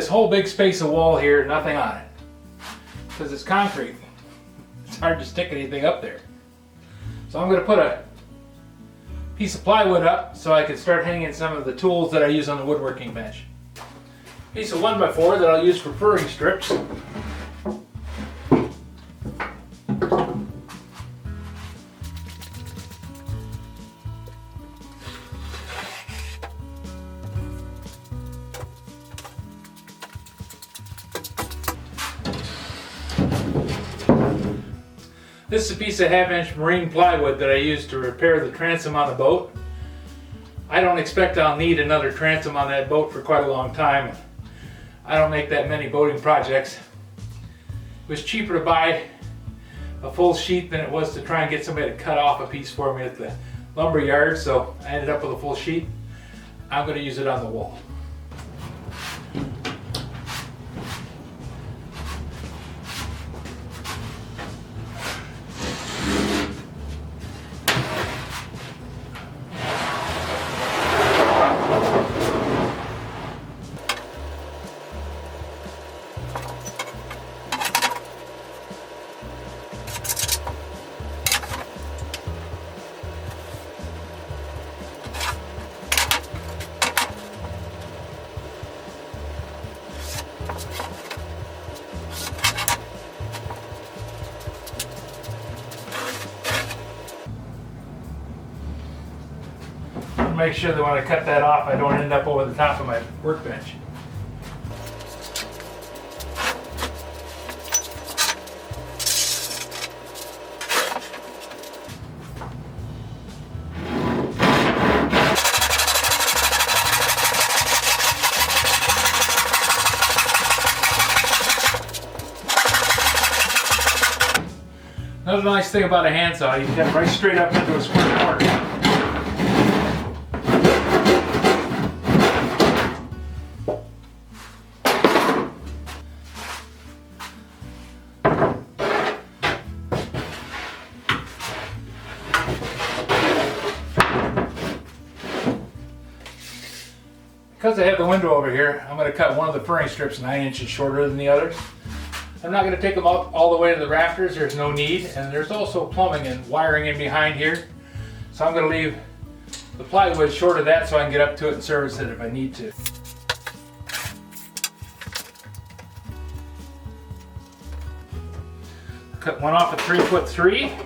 this whole big space of wall here, nothing on it. Because it's concrete. It's hard to stick anything up there. So I'm going to put a piece of plywood up so I can start hanging some of the tools that I use on the woodworking bench. Piece of 1x4 that I'll use for furring strips. This is a piece of 1/2-inch marine plywood that I use to repair the transom on the boat. I don't expect I'll need another transom on that boat for quite a long time. I don't make that many boating projects. It was cheaper to buy a full sheet than it was to try and get somebody to cut off a piece for me at the lumber yard, so I ended up with a full sheet. I'm going to use it on the wall. Make sure that when I cut that off, I don't end up over the top of my workbench. Another nice thing about a handsaw, you can get right straight up into a square corner. Because I have the window over here, I'm going to cut one of the furring strips 9 inches shorter than the others. I'm not going to take them up all the way to the rafters, there's no need, and there's also plumbing and wiring in behind here. So I'm going to leave the plywood short of that so I can get up to it and service it if I need to. Cut one off at 3'3".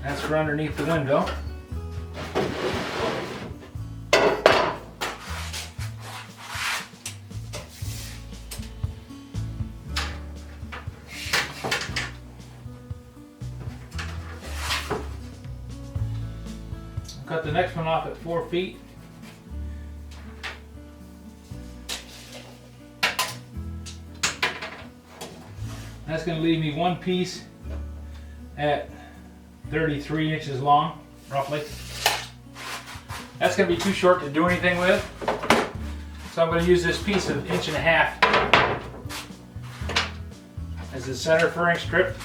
That's for underneath the window. Cut the next one off at 4 feet. That's going to leave me one piece at 33 inches long, roughly. That's going to be too short to do anything with. So I'm going to use this piece of 1.5 as the center furring strip.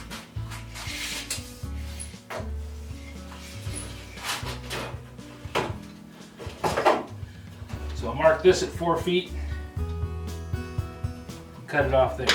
So I'll mark this at 4 feet and cut it off there.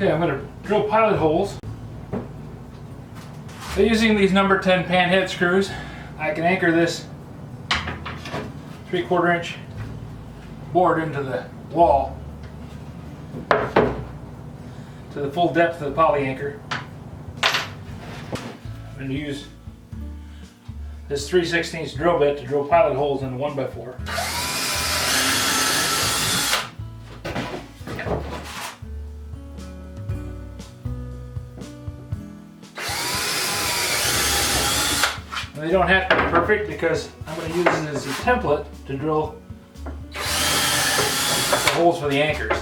Okay, I'm going to drill pilot holes. So using these number 10 pan head screws, I can anchor this 3/4 inch board into the wall to the full depth of the poly anchor. I'm going to use this 3/16 drill bit to drill pilot holes in the 1x4. They don't have to be perfect because I'm going to use it as a template to drill the holes for the anchors.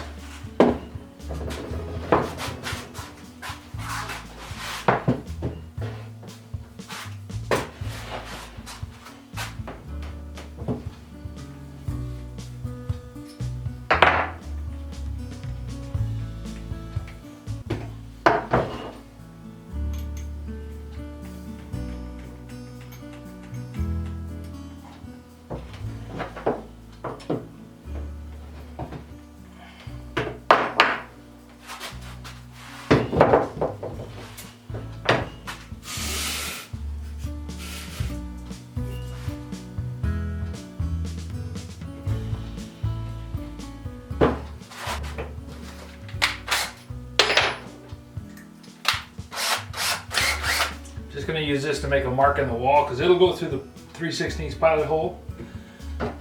Just going to use this to make a mark in the wall because it'll go through the 3/16 pilot hole.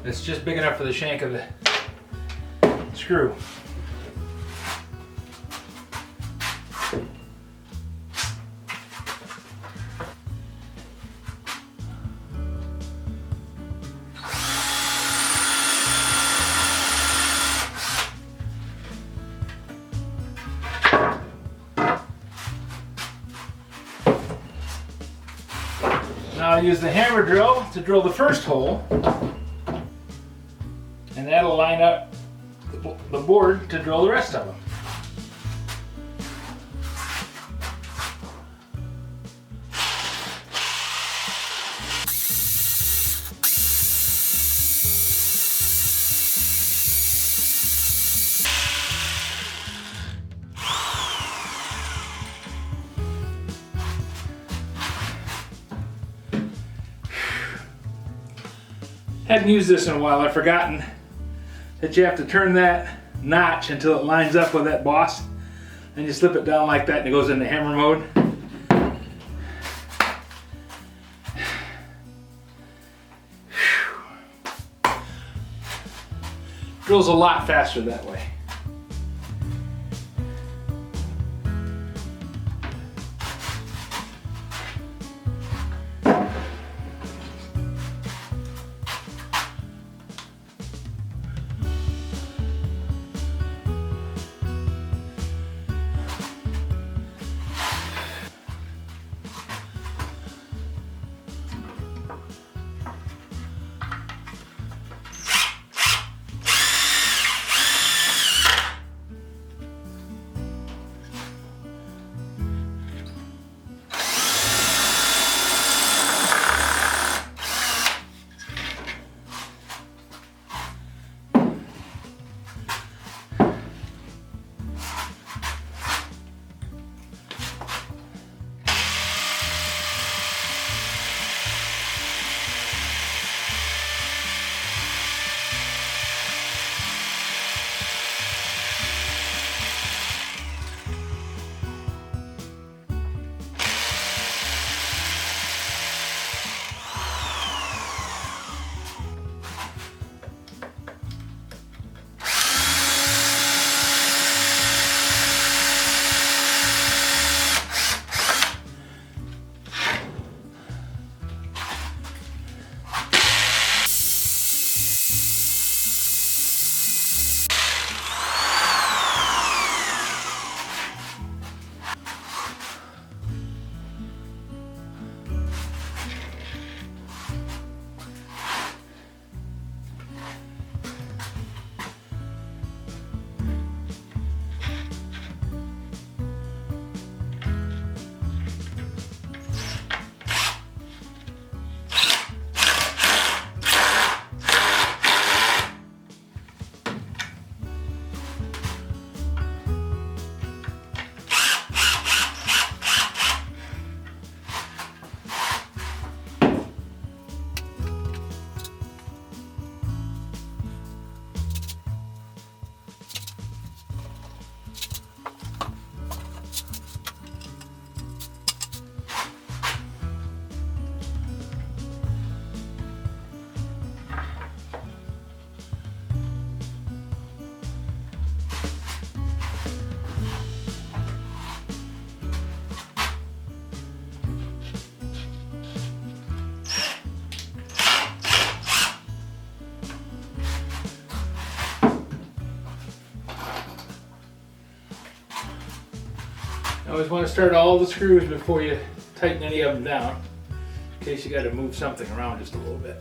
It's just big enough for the shank of the screw. Now I'll use the hammer drill to drill the first hole, and that'll line up the board to drill the rest of them. Hadn't used this in a while. I've forgotten that you have to turn that notch until it lines up with that boss, and you slip it down like that and it goes into hammer mode. Drills a lot faster that way. You always want to start all the screws before you tighten any of them down, in case you got to move something around just a little bit.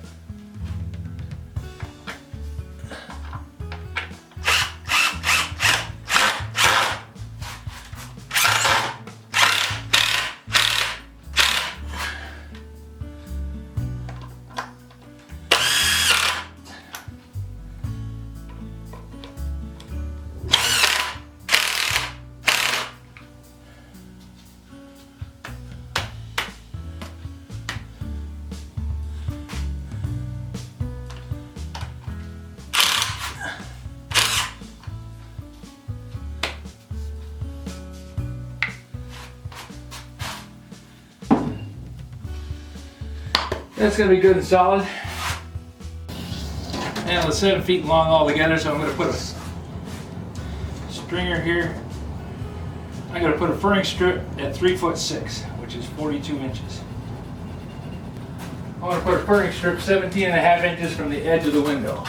That's going to be good and solid. And it's 7 feet long altogether, so I'm going to put a stringer here. I'm going to put a furring strip at 3'6", which is 42 inches. I want to put a furring strip 17.5 inches from the edge of the window.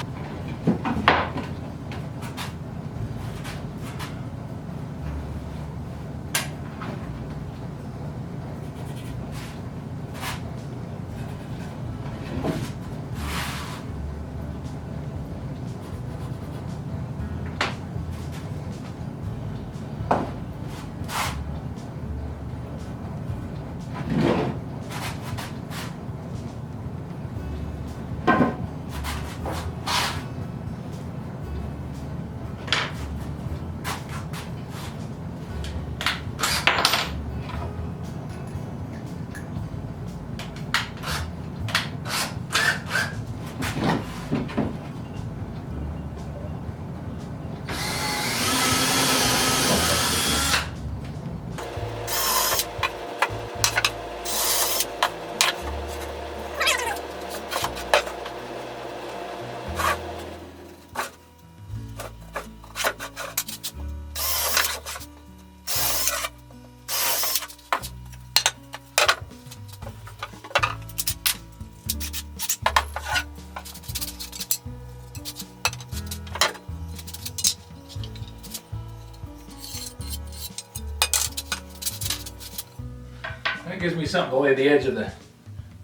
That gives me something to lay the edge of the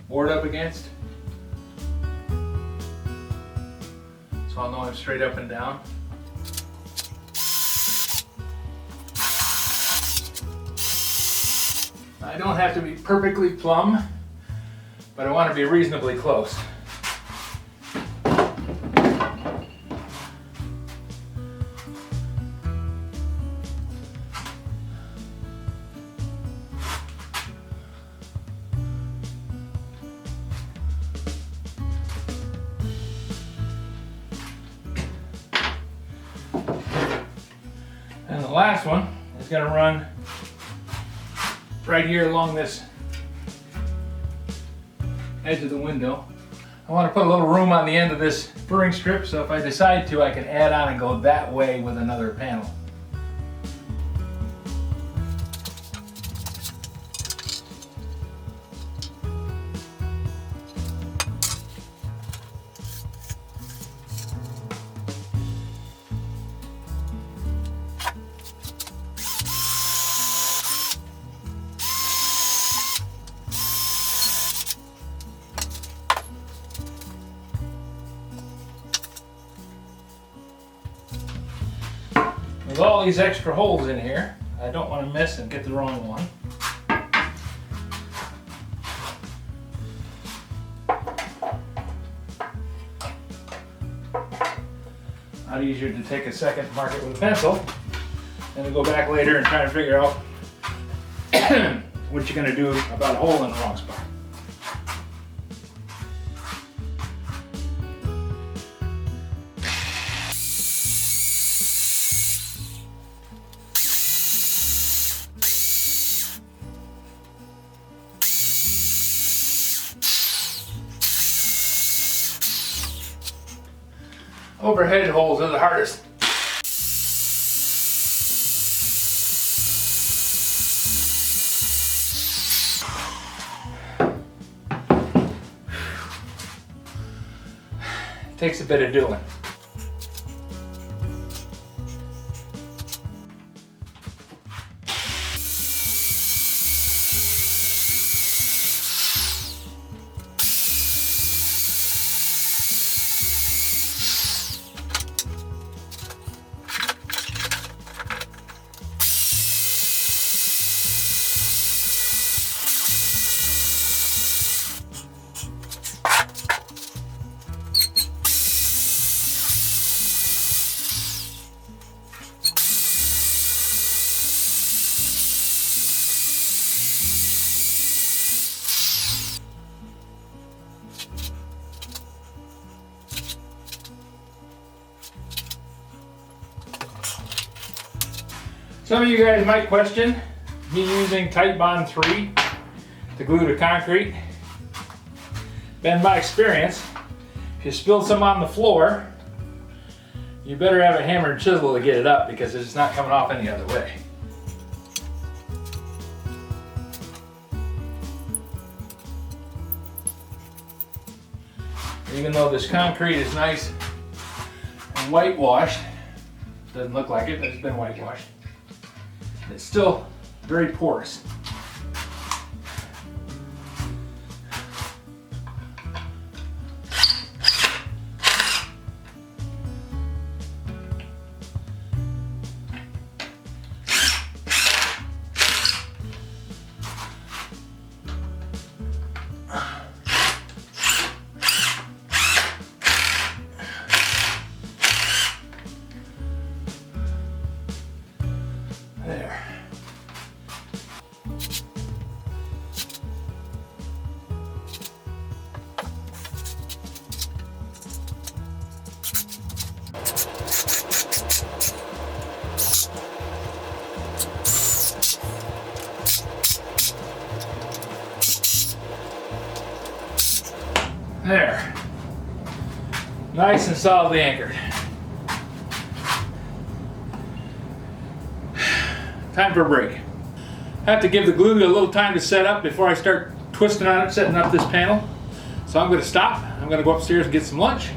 board up against, so I'll know I'm straight up and down. I don't have to be perfectly plumb, but I want to be reasonably close. And the last one is going to run right here along this edge of the window. I want to put a little room on the end of this furring strip, so if I decide to, I can add on and go that way with another panel. With all these extra holes in here, I don't want to miss and get the wrong one. I'd easier to take a second, mark it with a pencil, and then go back later and try to figure out what you're going to do about a hole in the wrong spot. Overhead holes are the hardest. It takes a bit of doing. Some of you guys might question me using Titebond 3 to glue to concrete. Been my experience, if you spill some on the floor, you better have a hammer and chisel to get it up because it's not coming off any other way. Even though this concrete is nice and whitewashed, doesn't look like it, but it's been whitewashed, it's still very porous. There. There. Nice and solidly anchored. Time for a break. I have to give the glue a little time to set up before I start twisting on it, setting up this panel. So I'm going to stop. I'm going to go upstairs and get some lunch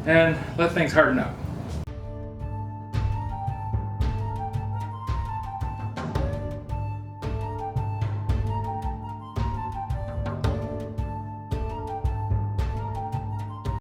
and let things harden up.